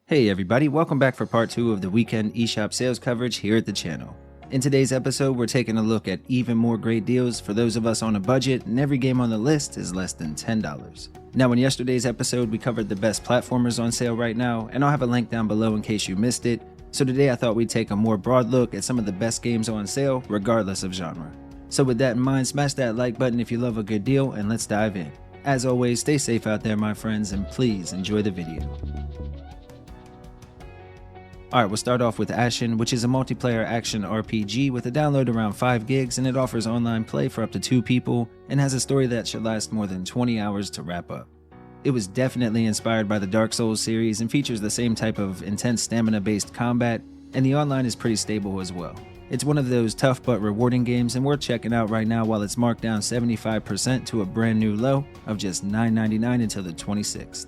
Hey everybody, welcome back for part 2 of the weekend eShop sales coverage here at the channel. In today's episode, we're taking a look at even more great deals for those of us on a budget, and every game on the list is less than $10. Now, in yesterday's episode, we covered the best platformers on sale right now, and I'll have a link down below in case you missed it. So today I thought we'd take a more broad look at some of the best games on sale, regardless of genre. So with that in mind, smash that like button if you love a good deal, and let's dive in. As always, stay safe out there, my friends, and please enjoy the video. Alright, we'll start off with Ashen, which is a multiplayer action RPG with a download around 5 gigs, and it offers online play for up to 2 people and has a story that should last more than 20 hours to wrap up. It was definitely inspired by the Dark Souls series and features the same type of intense stamina-based combat, and the online is pretty stable as well. It's one of those tough but rewarding games and worth checking out right now while it's marked down 75% to a brand new low of just $9.99 until the 26th.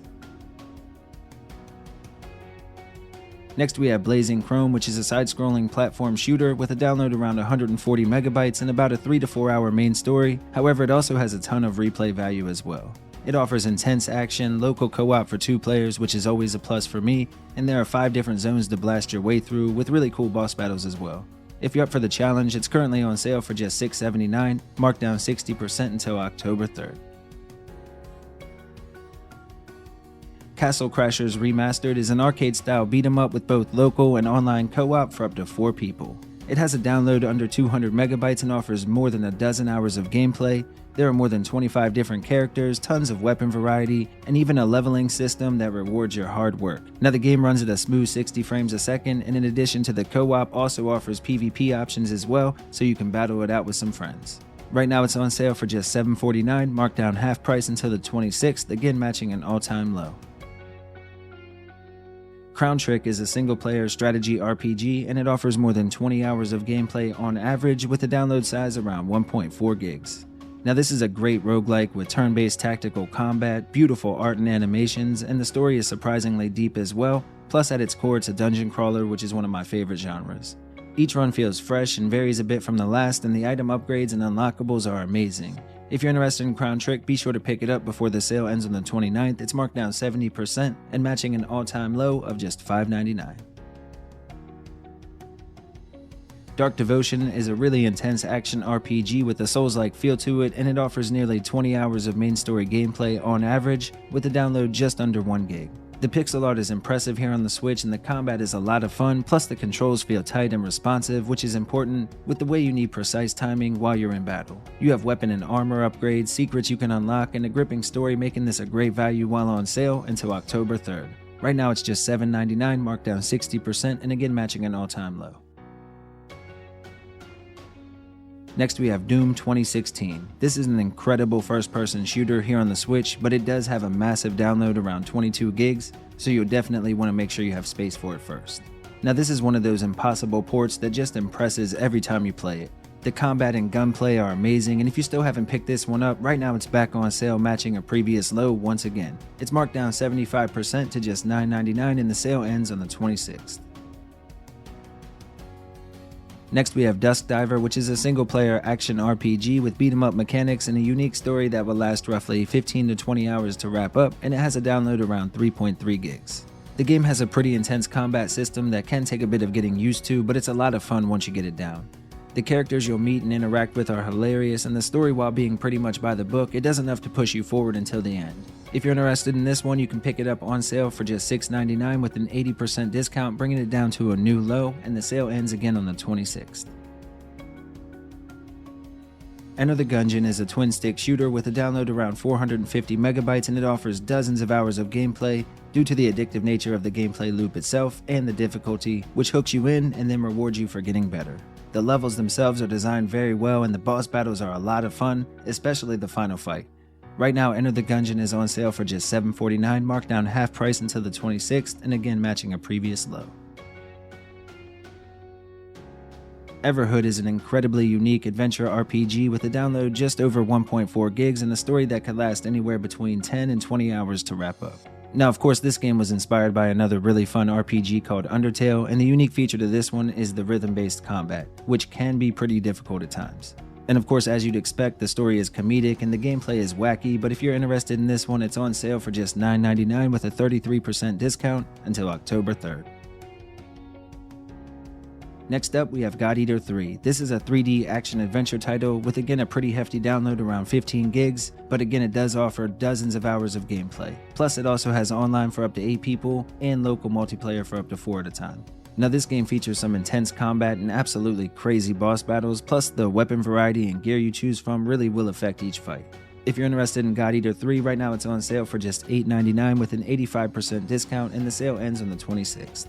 Next we have Blazing Chrome, which is a side-scrolling platform shooter with a download around 140 megabytes and about a 3 to 4 hour main story. However, it also has a ton of replay value as well. It offers intense action, local co-op for 2 players, which is always a plus for me, and there are 5 different zones to blast your way through with really cool boss battles as well. If you're up for the challenge, it's currently on sale for just $6.79, marked down 60% until October 3rd. Castle Crashers Remastered is an arcade-style beat-em-up with both local and online co-op for up to 4 people. It has a download under 200 megabytes and offers more than a dozen hours of gameplay. There are more than 25 different characters, tons of weapon variety, and even a leveling system that rewards your hard work. Now the game runs at a smooth 60 frames a second, and in addition to the co-op, also offers PvP options as well, so you can battle it out with some friends. Right now it's on sale for just $7.49, marked down half price until the 26th, again matching an all-time low. Crown Trick is a single-player strategy RPG, and it offers more than 20 hours of gameplay on average with a download size around 1.4 gigs. Now this is a great roguelike with turn-based tactical combat, beautiful art and animations, and the story is surprisingly deep as well, plus at its core it's a dungeon crawler, which is one of my favorite genres. Each run feels fresh and varies a bit from the last, and the item upgrades and unlockables are amazing. If you're interested in Crown Trick, be sure to pick it up before the sale ends on the 29th. It's marked down 70% and matching an all-time low of just $5.99. Dark Devotion is a really intense action RPG with a Souls-like feel to it, and it offers nearly 20 hours of main story gameplay on average, with a download just under 1 gig. The pixel art is impressive here on the Switch, and the combat is a lot of fun, plus the controls feel tight and responsive, which is important with the way you need precise timing while you're in battle. You have weapon and armor upgrades, secrets you can unlock, and a gripping story, making this a great value while on sale until October 3rd. Right now it's just $7.99, marked down 60%, and again matching an all-time low. Next we have Doom 2016. This is an incredible first-person shooter here on the Switch, but it does have a massive download around 22 gigs, so you'll definitely want to make sure you have space for it first. Now this is one of those impossible ports that just impresses every time you play it. The combat and gunplay are amazing, and if you still haven't picked this one up, right now it's back on sale matching a previous low once again. It's marked down 75% to just $9.99 and the sale ends on the 26th. Next we have Dusk Diver, which is a single-player action RPG with beat-em-up mechanics and a unique story that will last roughly 15 to 20 hours to wrap up, and it has a download around 3.3 gigs. The game has a pretty intense combat system that can take a bit of getting used to, but it's a lot of fun once you get it down. The characters you'll meet and interact with are hilarious, and the story, while being pretty much by the book, it does enough to push you forward until the end. If you're interested in this one, you can pick it up on sale for just $6.99 with an 80% discount, bringing it down to a new low, and the sale ends again on the 26th. Enter the Gungeon is a twin-stick shooter with a download around 450 megabytes, and it offers dozens of hours of gameplay due to the addictive nature of the gameplay loop itself and the difficulty, which hooks you in and then rewards you for getting better. The levels themselves are designed very well, and the boss battles are a lot of fun, especially the final fight. Right now, Enter the Gungeon is on sale for just $7.49, marked down half price until the 26th, and again matching a previous low. Everhood is an incredibly unique adventure RPG with a download just over 1.4 gigs and a story that could last anywhere between 10 and 20 hours to wrap up. Now, of course, this game was inspired by another really fun RPG called Undertale, and the unique feature to this one is the rhythm-based combat, which can be pretty difficult at times. And of course, as you'd expect, the story is comedic and the gameplay is wacky, but if you're interested in this one, it's on sale for just $9.99 with a 33% discount until October 3rd. Next up, we have God Eater 3. This is a 3D action-adventure title with again a pretty hefty download, around 15 gigs, but again it does offer dozens of hours of gameplay. Plus it also has online for up to 8 people and local multiplayer for up to 4 at a time. Now this game features some intense combat and absolutely crazy boss battles, plus the weapon variety and gear you choose from really will affect each fight. If you're interested in God Eater 3, right now it's on sale for just $8.99 with an 85% discount, and the sale ends on the 26th.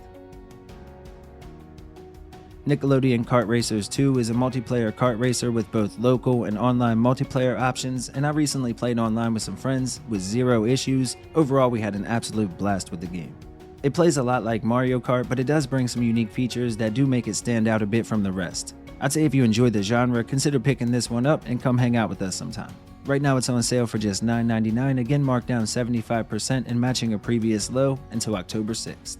Nickelodeon Kart Racers 2 is a multiplayer kart racer with both local and online multiplayer options, and I recently played online with some friends with 0 issues. Overall, we had an absolute blast with the game. It plays a lot like Mario Kart, but it does bring some unique features that do make it stand out a bit from the rest. I'd say if you enjoy the genre, consider picking this one up and come hang out with us sometime. Right now it's on sale for just $9.99, again marked down 75% and matching a previous low until October 6th.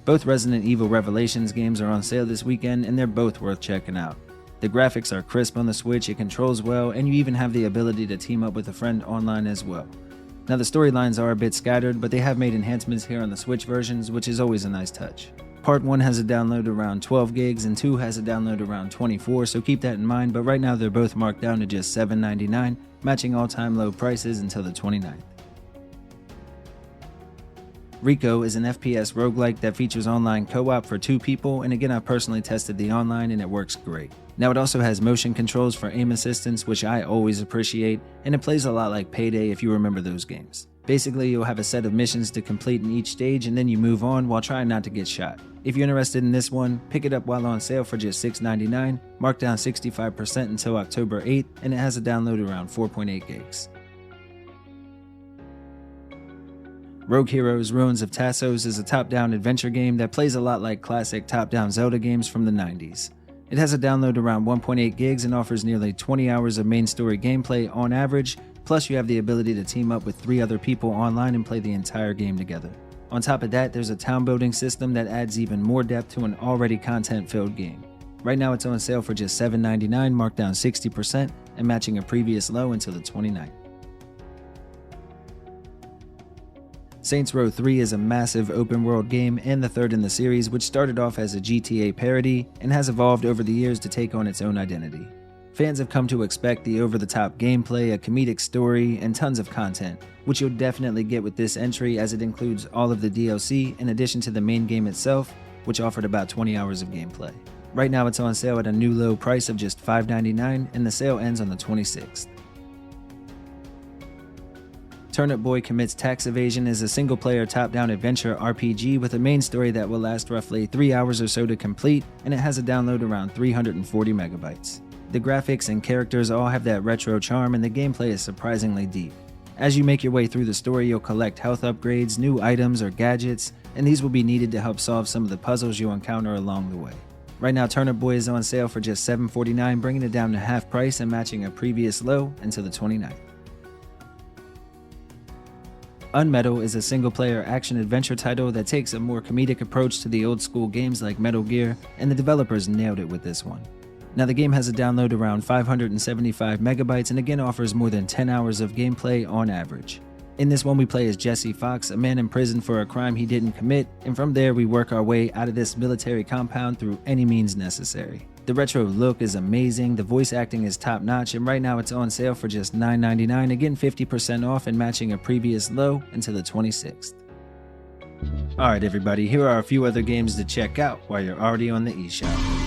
Both Resident Evil Revelations games are on sale this weekend, and they're both worth checking out. The graphics are crisp on the Switch, it controls well, and you even have the ability to team up with a friend online as well. Now the storylines are a bit scattered, but they have made enhancements here on the Switch versions, which is always a nice touch. Part 1 has a download around 12 gigs, and 2 has a download around 24, so keep that in mind, but right now they're both marked down to just $7.99, matching all-time low prices until the 29th. RICO is an FPS roguelike that features online co-op for 2 people, and again I've personally tested the online and it works great. Now it also has motion controls for aim assistance, which I always appreciate, and it plays a lot like Payday if you remember those games. Basically you'll have a set of missions to complete in each stage and then you move on while trying not to get shot. If you're interested in this one, pick it up while on sale for just $6.99, marked down 65% until October 8th, and it has a download around 4.8 gigs. Rogue Heroes Ruins of Tasos is a top-down adventure game that plays a lot like classic top-down Zelda games from the 90s. It has a download around 1.8 gigs and offers nearly 20 hours of main story gameplay on average, plus you have the ability to team up with 3 other people online and play the entire game together. On top of that, there's a town building system that adds even more depth to an already content-filled game. Right now it's on sale for just $7.99, marked down 60% and matching a previous low until the 29th. Saints Row 3 is a massive open-world game and the third in the series, which started off as a GTA parody and has evolved over the years to take on its own identity. Fans have come to expect the over-the-top gameplay, a comedic story, and tons of content, which you'll definitely get with this entry as it includes all of the DLC in addition to the main game itself, which offered about 20 hours of gameplay. Right now it's on sale at a new low price of just $5.99 and the sale ends on the 26th. Turnip Boy Commits Tax Evasion is a single-player top-down adventure RPG with a main story that will last roughly 3 hours or so to complete, and it has a download around 340 megabytes. The graphics and characters all have that retro charm, and the gameplay is surprisingly deep. As you make your way through the story, you'll collect health upgrades, new items or gadgets, and these will be needed to help solve some of the puzzles you'll encounter along the way. Right now, Turnip Boy is on sale for just $7.49, bringing it down to half price and matching a previous low until the 29th. UnMetal is a single-player action-adventure title that takes a more comedic approach to the old-school games like Metal Gear, and the developers nailed it with this one. Now the game has a download around 575 megabytes and again offers more than 10 hours of gameplay on average. In this one we play as Jesse Fox, a man in prison for a crime he didn't commit, and from there we work our way out of this military compound through any means necessary. The retro look is amazing, the voice acting is top notch, and right now it's on sale for just $9.99, again 50% off and matching a previous low until the 26th. Alright everybody, here are a few other games to check out while you're already on the eShop.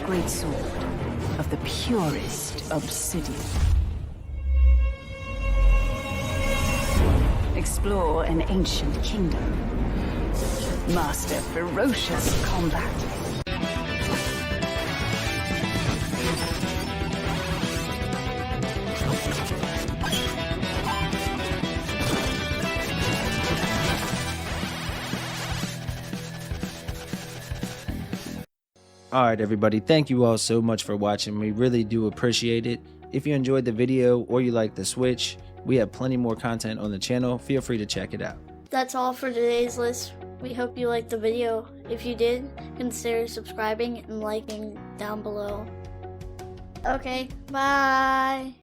greatsword of the purest obsidian. Explore an ancient kingdom. Master ferocious combat. Alright everybody, thank you all so much for watching. We really do appreciate it. If you enjoyed the video or you like the Switch, we have plenty more content on the channel. Feel free to check it out. That's all for today's list. We hope you liked the video. If you did, consider subscribing and liking down below. Okay, bye!